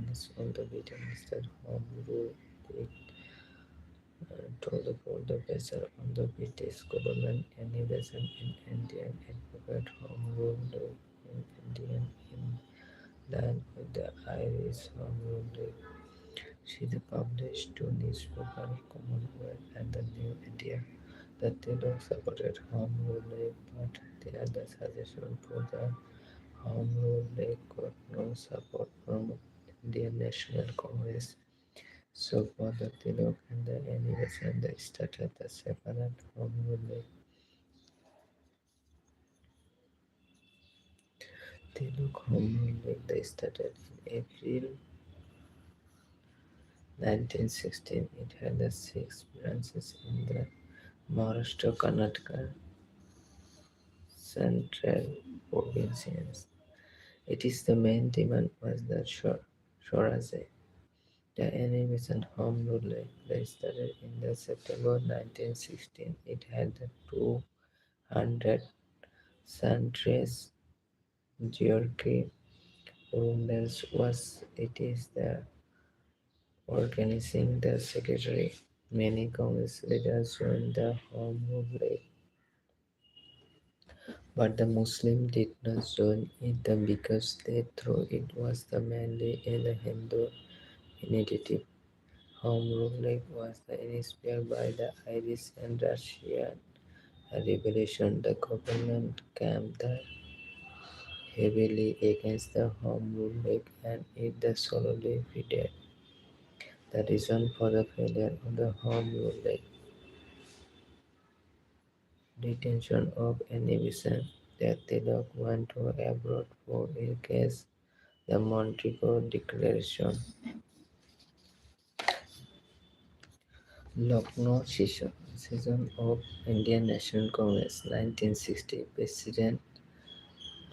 weakness of the Britain is that Home Rule told about the pressure on the British government and invasion in Indian advocate Home Rule in Indian in line with the Irish Home Rule League. She published two newspapers, Commonwealth and the New India. The Tilak supported Home Rule League, but the other suggestion for the Home Rule League got no support from Indian National Congress. So for the Tilak and the animation, they started the separate Home Rule League. Tilak Home Rule League they started in April 1916. It had the six branches in the Maharashtra, Karnataka, Central provinces. It is the main demand was the Swaraj. The animation Home Rule League they started in the September 1916. It had the 200 centuries. Georgi Rundles was it is the organizing the secretary. Many Congress leaders joined the Home Rule League, but the Muslims did not join it because they thought it was the mainly a Hindu initiative. Home Rule League was inspired by the Irish and Russian Revolution. The government campaigned heavily against the Home Rule League and it solely fitted. The reason for the failure of the Home Rule League detention of inhibition that Tilak went to abroad for a case, the Montego Declaration. Lucknow session of Indian National Congress 1960 President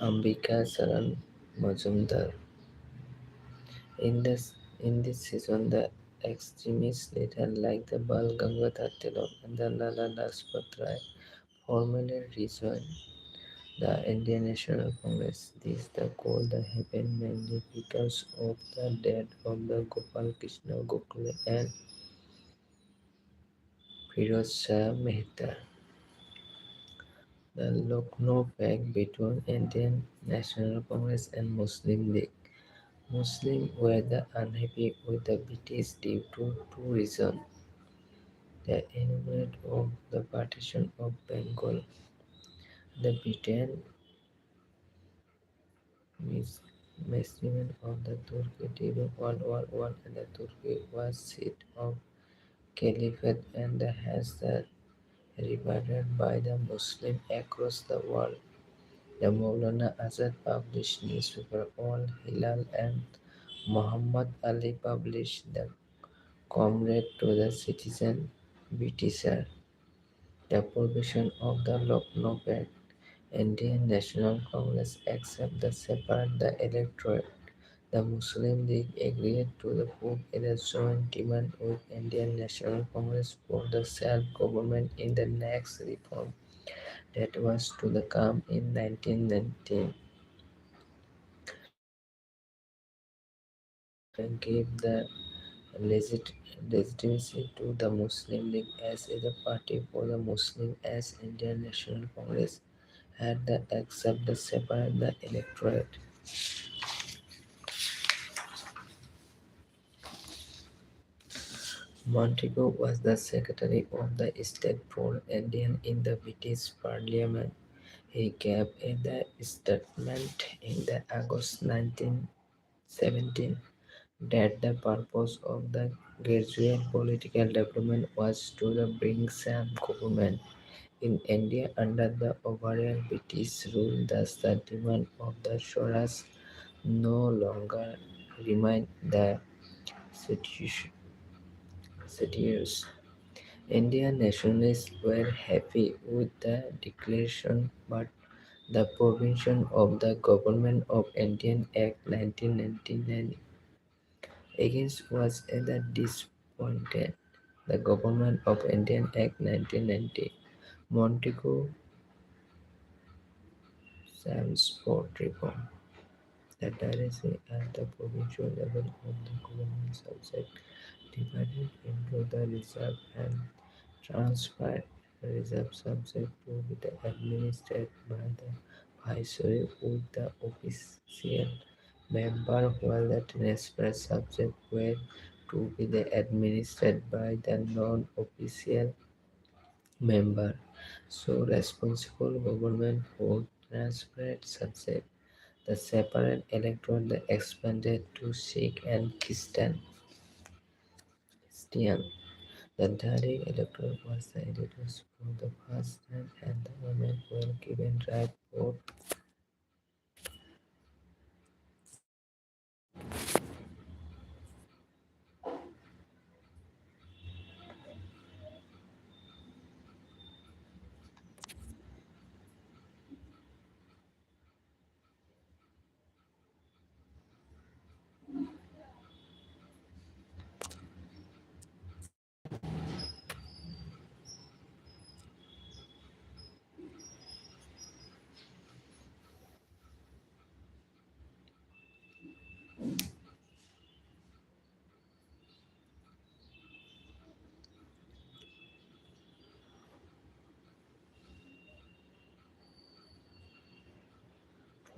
Ambika Saran Majumdar. In this season, the extremist leaders like the Bal Gangadhar Tilak and the Lala Lajpat Rai formally rejoined the Indian National Congress. This the call that happened mainly because of the death of the Gopal Krishna Gokhale and Firoz Shah Mehta. The Lucknow pact between Indian National Congress and Muslim League. Muslims were unhappy with the British due to two reasons. The annulment of the partition of Bengal, the Britain mismanagement of the Turkey during World War One, and the Turkey was seat of caliphate and has regarded by the Muslims across the world. The Maulana Azad published newspaper Al Hilal and Muhammad Ali published the Comrade to the Citizen Britisher. The provision of the Lucknow Pact. Indian National Congress accepted the separate the electorate. The Muslim League agreed to the put a joint demand with Indian National Congress for the self-government in the next reform that was to come in 1919. Gave the legitimacy to the Muslim League as a party for the Muslim as Indian National Congress had the accept the separate the electorate. Montego was the Secretary of the State for Indian in the British Parliament. He gave the statement in the August 1917 that the purpose of the gradual political development was to bring some government in India under the overall British rule. Thus, the demand of the Swaraj no longer remained the serious. Indian nationalists were happy with the declaration, but the provision of the Government of Indian Act 1999 against was either disappointed. The Government of Indian Act 1990 Montego Sam's Sport Reform. The directory at the provincial level of the government subject divided into the reserve and transferred. Reserve subject to be the administered by the viceroy with the official member, while the transfer subject were to be the administered by the non-official member. So responsible government for transferred subject. The separate electorate that expanded to Sikh and Christian. The direct electorate was the editors for the first time and the women were given right vote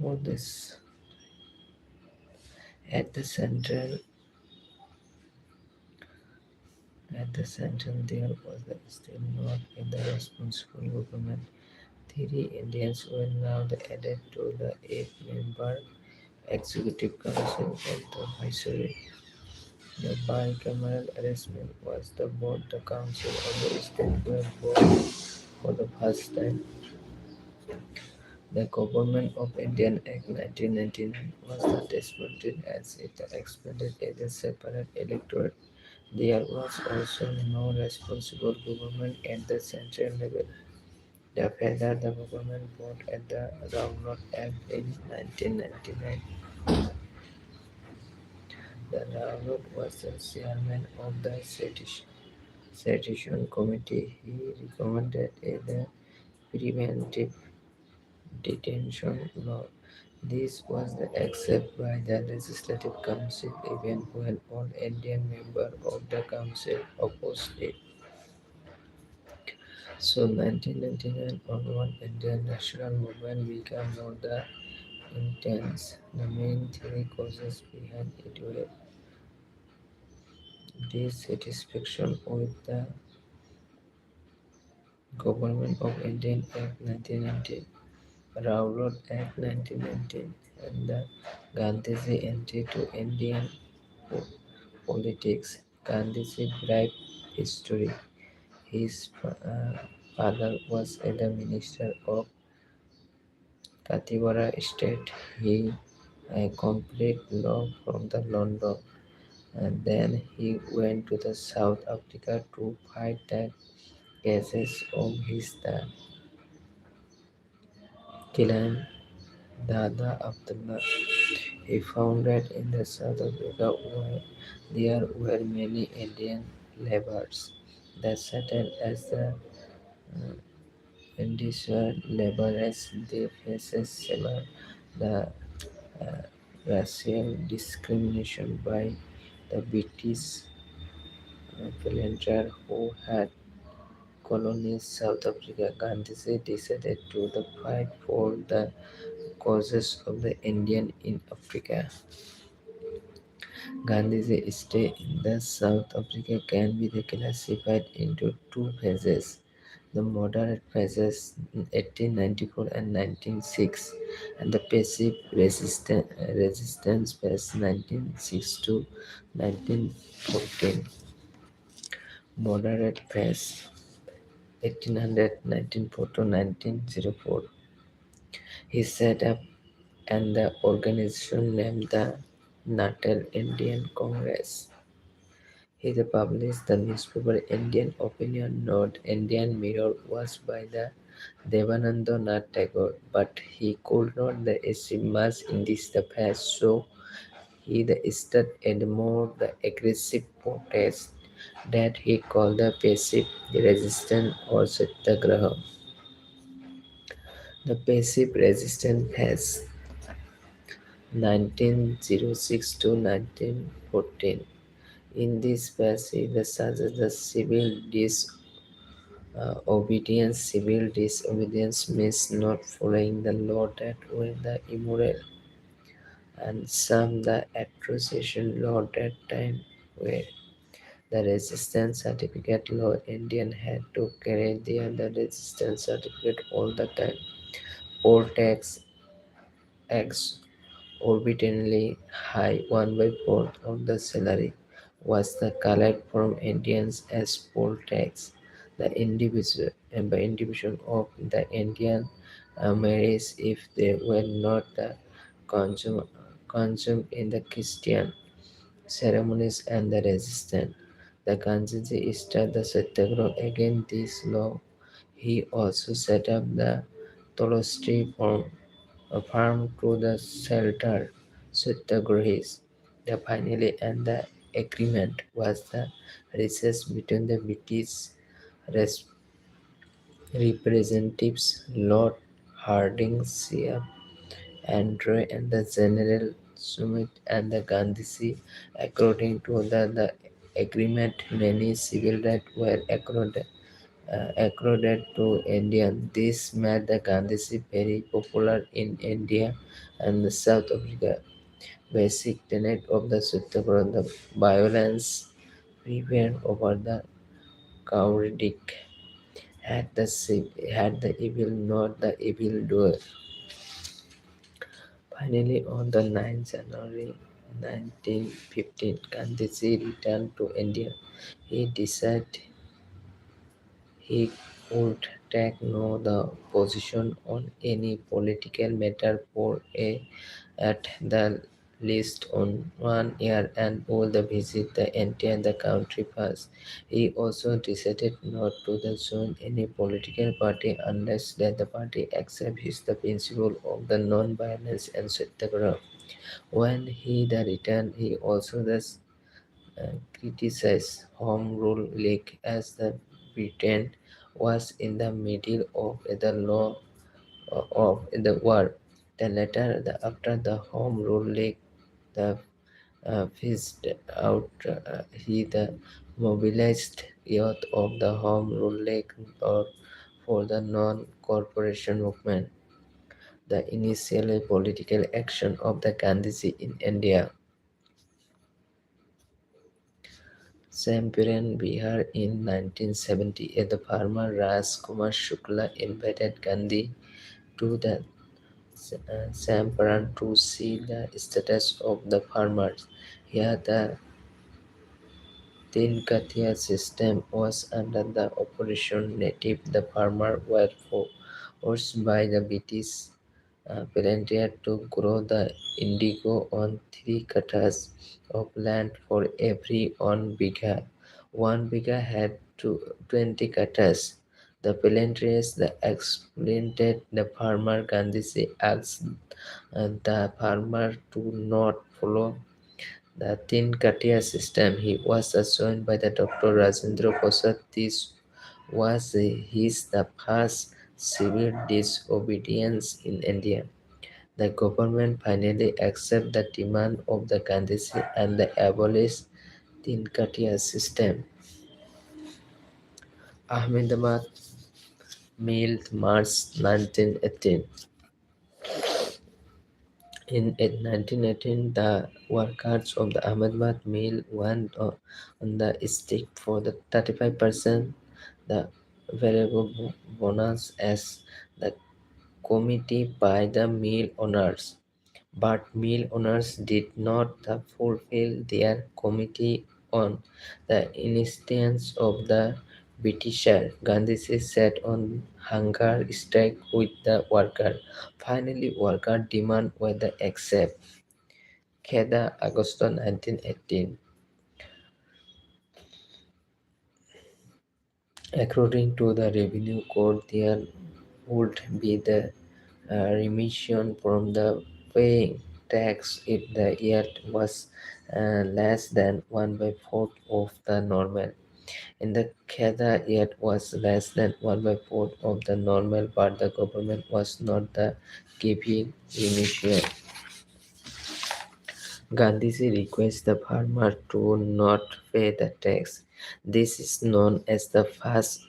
for this. At the central there was still not in the responsible government. Three Indians were now added to the eight-member executive council of the viceroy. The bicameral arrangement was the board the council of the state were born for the first time. The Government of India Act 1999 was not disbanded as it expanded as a separate electorate. There was also no responsible government at the central level. The federal government voted at the Roundabout Act in 1999. The Roundabout was the chairman of the Sedition Committee. He recommended a preventive detention law. This was accepted by the Legislative Council even when all Indian members of the council opposed it. So 1999 onward, Indian national movement became more intense. The main three causes behind it were dissatisfaction with the Government of India Act 1990, Railroad Act 1919, and the Gandhiji entry to Indian politics. Gandhiji brief history. His father was the minister of Kathiawar state. He complete law from the London, and then he went to the South Africa to fight the cases of his dad, Kilan Dada Abdullah. He found that in the South Africa where there were many Indian laborers that settled as the industrial laborers. They faced several the uh, racial discrimination by the British planter who had colonized South Africa. Gandhiji decided to fight for the causes of the Indian in Africa. Gandhi's stay in the South Africa can be classified into two phases. The moderate phases in 1894 and 1906 and the passive resistance phase 1906 to 1914. Moderate phase 1800 1904 to 1904. He set up and the organization named the Natal Indian Congress. He published the newspaper Indian Opinion. Note Indian Mirror was by the Devananda Nath Tagore, but he could not achieve much in this phase, so he started a more aggressive protest that he called the passive resistance or satyagraha. The passive resistance phase 1906 to 1914. In this passage, the suggests the civil disobedience means not following the law that were the immoral, and some the atrocious law that time were the resistance certificate law. Indian had to carry the resistance certificate all the time. Poll tax exorbitantly high, 1/4 of the salary, was the collect from Indians as poll tax. The individual of the Indian marriage if they were not consumed in the Christian ceremonies and the resistance. The Gandhiji started the Satyagraha against this law. He also set up the Tolstoy farm to the shelter Satyagrahis. The finally and the agreement was the recess between the British res- representatives Lord Hardinge, Sir Andrew, and the General Summit and the Gandhiji. According to the agreement, many civil rights were accorded to Indians. This made the Gandhiji very popular in India and the South Africa. Basic tenet of the Satyagraha, the violence prevailed over the cowardice. Had the evil not the evildoer. Finally, on the 9th January 1915, Gandhiji returned to India. He decided he would take no the position on any political matter for at the least on 1 year and would visit the entire country first. He also decided not to join any political party unless that the party accepts his the principle of the non-violence and satyagraha. When he returned, he also criticized Home Rule League as the Britain was in the middle of the law of the war. After the Home Rule League, the phased out, he mobilized youth of the Home Rule League or for the non-corporation movement, the initial political action of the Gandhiji in India. Aspirant Bihar in 1978, the farmer Raj Kumar Shukla invited Gandhi to the Aspirant to see the status of the farmers. Here, the Tinkatia system was under the operation native. The farmers were forced by the British volunteer to grow the indigo on 3 kathas of land for every 1 bigha. 1 bigha had 20 kathas. The volunteers exploited the farmer. Gandhiji asked the farmer to not follow the Tin Katia system. He was joined by the Dr. Rajendra Prasad. This was his the first civil disobedience in India. The government finally accepted the demand of the Gandhiji and they abolished the Tinkatia system. Ahmedabad Mill, March 1918. In 1918, the workers of the Ahmedabad Mill went on the strike for the 35% the variable bonus as the committee by the mill owners. But mill owners did not fulfill their committee on the instance of the Britisher. Gandhiji set on hunger strike with the worker. Finally, worker demand were the accept. Kheda, August 1918. According to the revenue code, there would be the remission from the paying tax if the yield was less than 1/4 of the normal. In the Kheda, yield was less than 1/4 of the normal, but the government was not the giving remission. Gandhiji requests the farmer to not pay the tax. This is known as the first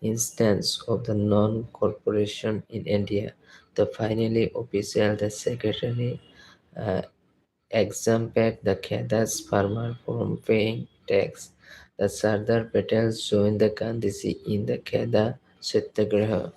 instance of the non-corporation in India. The finally official, the secretary uh, exempted the Khada's farmer from paying tax. The Sardar Patel joined the Gandhiji in the Khada Satyagraha.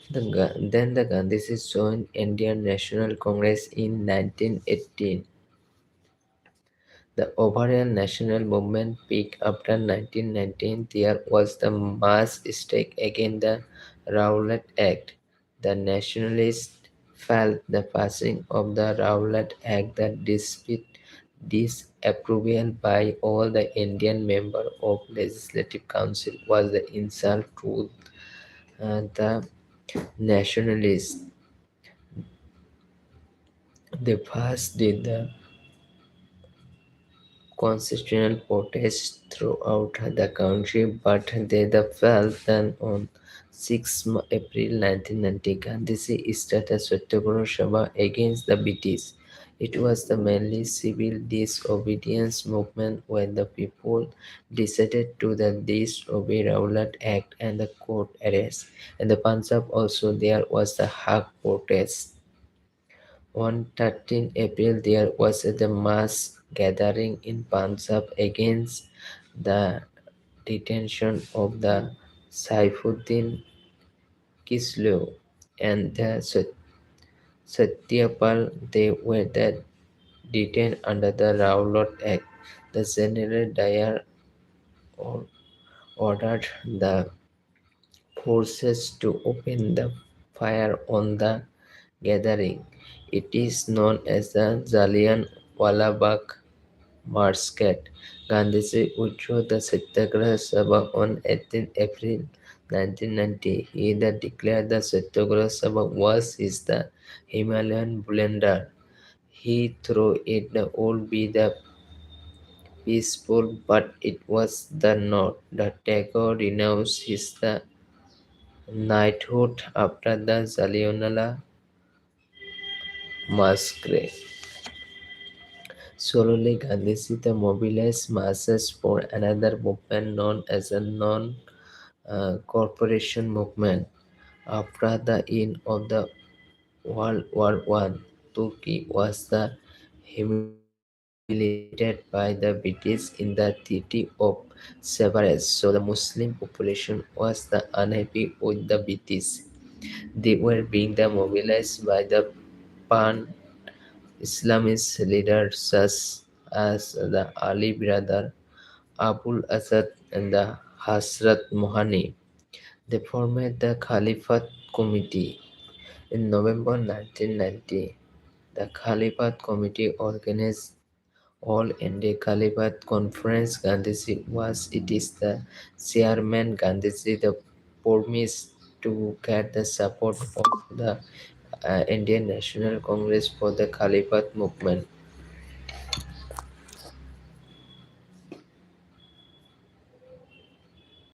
Then the Gandhiji joined Indian National Congress in 1918. The overall national movement peaked after 1919. There was the mass strike against the Rowlatt Act. The nationalists felt the passing of the Rowlatt Act, the disapproval by all the Indian members of Legislative Council, was the insult to the nationalists. They first did the constitutional protests throughout the country, but they fell. Then on 6 April 1990, Gandhiji started Satyagraha Sabha against the British. It was the mainly civil disobedience movement when the people decided to the disobey Rowlatt Act and the court arrest. In the Punjab also there was the Haq protest. On 13 April, there was a mass gathering in Punjab against the detention of the Saifuddin Kislew and the Satyapal. They were detained under the Rowlatt Act. The General Dyer ordered the forces to open the fire on the gathering. It is known as the Jallianwala Bagh Massacre. Gandhiji withdrew the Satyagraha Sabha on 18 April 1990. He declared the Satyagraha Sabha was his the Himalayan blunder. He thought it would be the peaceful, but it was the not. The Tagore renounced his the knighthood after the Jallianwala Massacre. Slowly, Gandhiji mobilized masses for another movement known as a non-corporation movement. After the end of the World War One, Turkey was humiliated by the British in the Treaty of Severance, so the Muslim population was unhappy with the British. They were being mobilized by the pan Islamist leaders such as the Ali brother Abul Asad and the Hasrat Mohani. They formed the Caliphate Committee. In November 1990, the Caliphate Committee organized All India Caliphate Conference. Gandhiji was it is the chairman. Gandhiji promised to get the support of the Indian National Congress for the Caliphate movement.